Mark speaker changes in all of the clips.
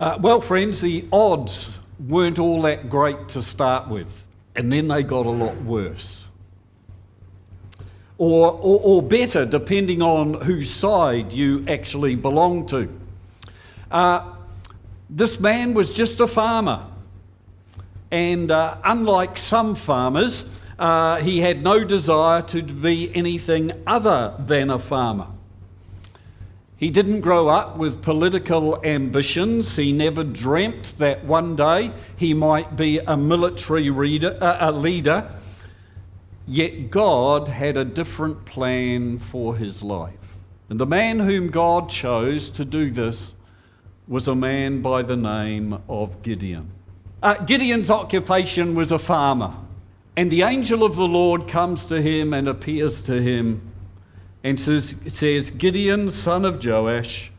Speaker 1: Well, friends, the odds weren't all that great to start with, and then they got a lot worse. Or better, depending on whose side you actually belong to. This man was just a farmer, and unlike some farmers, he had no desire to be anything other than a farmer. He didn't grow up with political ambitions. He never dreamt that one day he might be a military leader. Yet God had a different plan for his life. And the man whom God chose to do this was a man by the name of Gideon. Gideon's occupation was a farmer. And the angel of the Lord comes to him and appears to him and says, Gideon, son of Joash,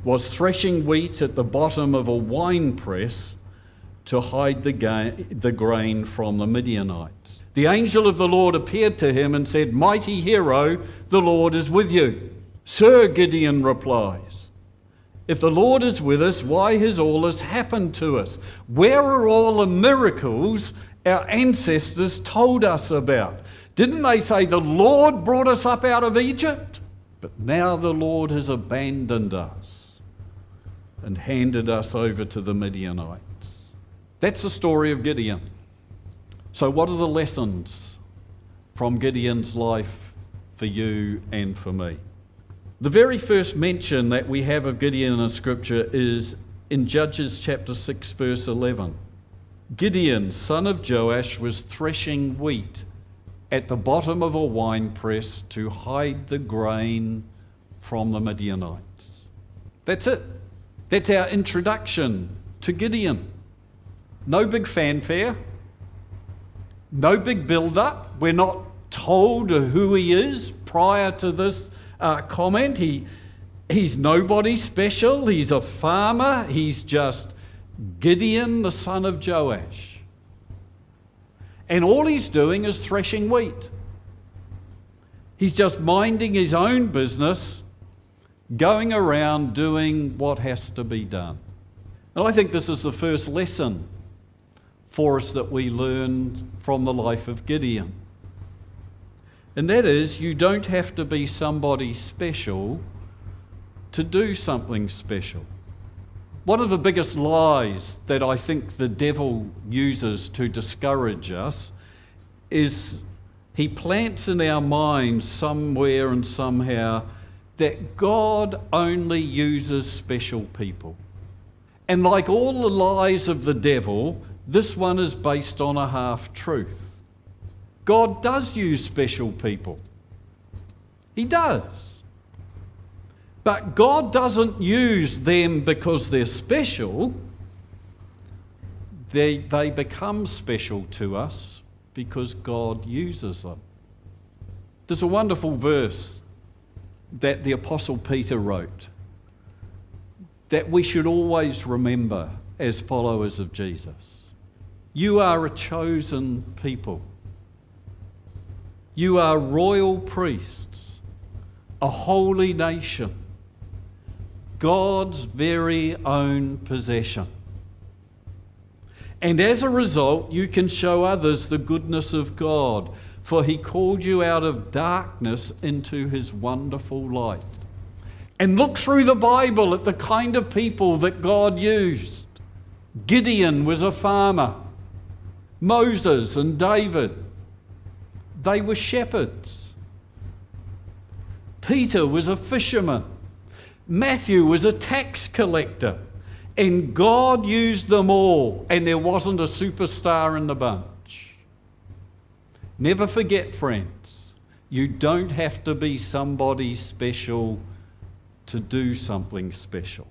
Speaker 1: was threshing wheat at the bottom of a winepress to hide the grain from the Midianites. The angel of the Lord appeared to him and said, Mighty hero, the Lord is with you. Sir, Gideon replies, if the Lord is with us, why has all this happened to us? Where are all the miracles our ancestors told us about? Didn't they say the Lord brought us up out of Egypt? But now the Lord has abandoned us and handed us over to the Midianites. That's the story of Gideon. So what are the lessons from Gideon's life for you and for me? The very first mention that we have of Gideon in Scripture is in Judges chapter 6, verse 11. Gideon, son of Joash, was threshing wheat at the bottom of a winepress to hide the grain from the Midianites. That's it. That's our introduction to Gideon. No big fanfare. No big build-up. We're not told who he is prior to this comment. He's nobody special. He's a farmer. He's just Gideon, the son of Joash. And all he's doing is threshing wheat. He's just minding his own business, going around doing what has to be done. And I think this is the first lesson for us that we learn from the life of Gideon. And that is, you don't have to be somebody special to do something special. One of the biggest lies that I think the devil uses to discourage us is he plants in our minds somewhere and somehow that God only uses special people. And like all the lies of the devil, this one is based on a half-truth. God does use special people. He does. But God doesn't use them because they're special. They become special to us because God uses them. There's a wonderful verse that the Apostle Peter wrote that we should always remember as followers of Jesus. You are a chosen people. You are royal priests, a holy nation, God's very own possession. And as a result, you can show others the goodness of God, for he called you out of darkness into his wonderful light. And look through the Bible at the kind of people that God used. Gideon was a farmer. Moses and David, they were shepherds. Peter was a fisherman. Matthew was a tax collector. And God used them all, and there wasn't a superstar in the bunch. Never forget, friends, you don't have to be somebody special to do something special.